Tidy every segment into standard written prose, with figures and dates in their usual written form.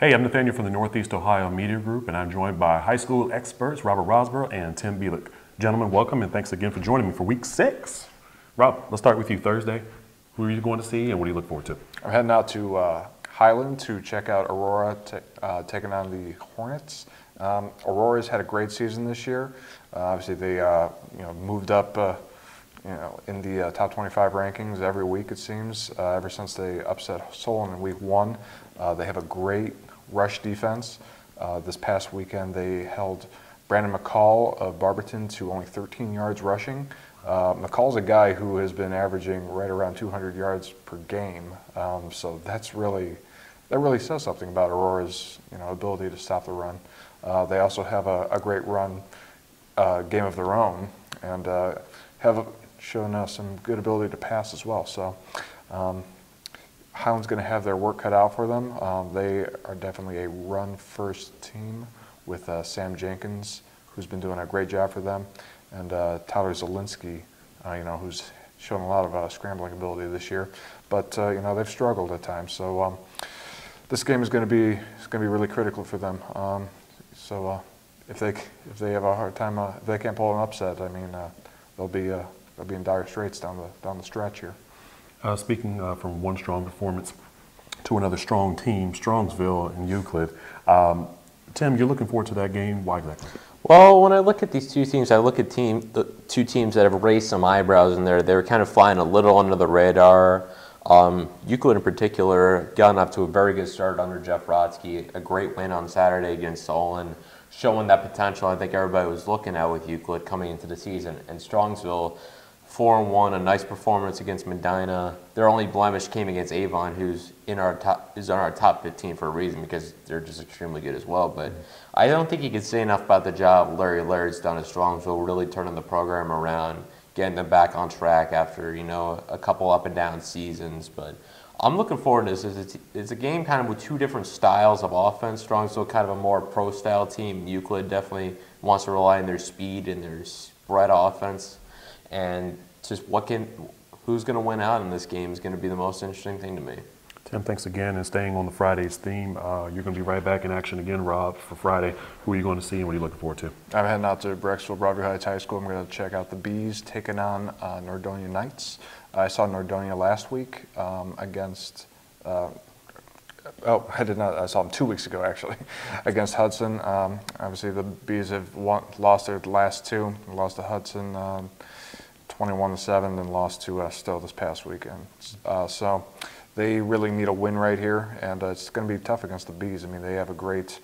Hey, I'm Nathaniel from the Northeast Ohio Media Group, and I'm joined by high school experts Robert Rozboril and Tim Bielik. Gentlemen, welcome, and thanks again for joining me for Week 6. Rob, let's start with you Thursday. Who are you going to see, and what do you look forward to? I'm heading out to Highland to check out Aurora taking on the Hornets. Aurora's had a great season this year. Obviously, they moved up in the top 25 rankings every week, it seems, ever since they upset Solon in Week 1. They have a great rush defense. This past weekend, they held Brandon McCall of Barberton to only 13 yards rushing. McCall's a guy who has been averaging right around 200 yards per game, so that really says something about Aurora's ability to stop the run. They also have a great run game of their own, and have shown us some good ability to pass as well. So Highland's going to have their work cut out for them. They are definitely a run-first team with Sam Jenkins, who's been doing a great job for them, and Tyler Zielinski, who's shown a lot of scrambling ability this year. But they've struggled at times. So this game is going to be really critical for them. If they have a hard time, if they can't pull an upset, I mean, they'll be in dire straits down the stretch here. Speaking from one strong performance to another strong team, Strongsville and Euclid. Tim, you're looking forward to that game. Why exactly? Well, when I look at these two teams, I look at the two teams that have raised some eyebrows in there. They're kind of flying a little under the radar. Euclid in particular, gotten off to a very good start under Jeff Rodsky. A great win on Saturday against Solon, showing that potential I think everybody was looking at with Euclid coming into the season. And Strongsville, 4-1, a nice performance against Medina. Their only blemish came against Avon, who's on our top 15 for a reason, because they're just extremely good as well. But I don't think you can say enough about the job Larry Laird's done at Strongsville, really turning the program around, getting them back on track after a couple up and down seasons. But I'm looking forward to this. It's a game kind of with two different styles of offense. Strongsville kind of a more pro-style team. Euclid definitely wants to rely on their speed and their spread offense. And just who's going to win out in this game is going to be the most interesting thing to me. Tim, thanks again. And staying on the Friday's theme, you're going to be right back in action again, Rob, for Friday. Who are you going to see and what are you looking forward to? I'm heading out to Brecksville, Broadview Heights High School. I'm going to check out the Bees taking on Nordonia Knights. I saw Nordonia last week against I did not. I saw them 2 weeks ago, actually, against Hudson. Obviously, the Bees have lost their last two. Lost to Hudson 21-7, and lost to Stowe this past weekend. So they really need a win right here, and it's going to be tough against the Bees. I mean, they have a great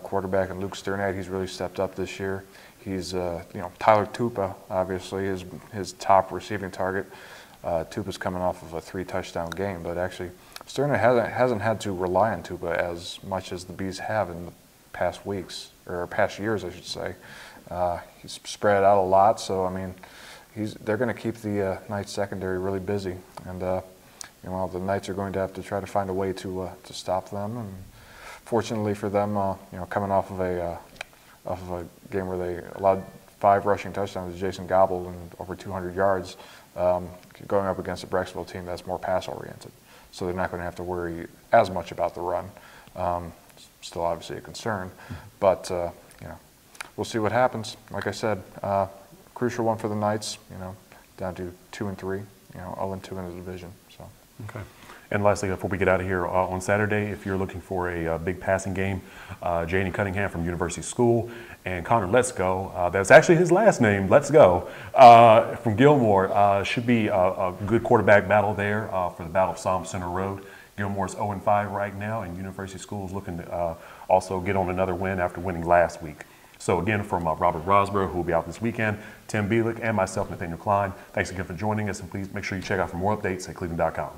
quarterback in Luke Sternad. He's really stepped up this year. He's, Tyler Tupa, obviously, is his top receiving target. Tupa's coming off of a 3-touchdown game, but actually Sternad hasn't had to rely on Tupa as much as the Bees have in the past weeks, or past years, I should say. He's spread out a lot, so I mean, they're going to keep the Knights secondary really busy, and the Knights are going to have to try to find a way to stop them. And fortunately for them, coming off of a game where they allowed 5 rushing touchdowns to Jason Gobble and over 200 yards, going up against a Brecksville team that's more pass-oriented. So they're not going to have to worry as much about the run. Still obviously a concern, but we'll see what happens. Like I said, crucial one for the Knights, down to 2-3, 0-2 in the division. So. Okay. And lastly, before we get out of here, on Saturday, if you're looking for a big passing game, Jaden Cunningham from University School and Connor Let's Go, that's actually his last name, Let's Go, from Gilmour, should be a good quarterback battle there for the Battle of Psalm Center Road. Gilmour's 0-5 right now, and University School is looking to also get on another win after winning last week. So again, from Robert Rozboril, who will be out this weekend, Tim Bielik, and myself, Nathaniel Cline, thanks again for joining us, and please make sure you check out for more updates at cleveland.com.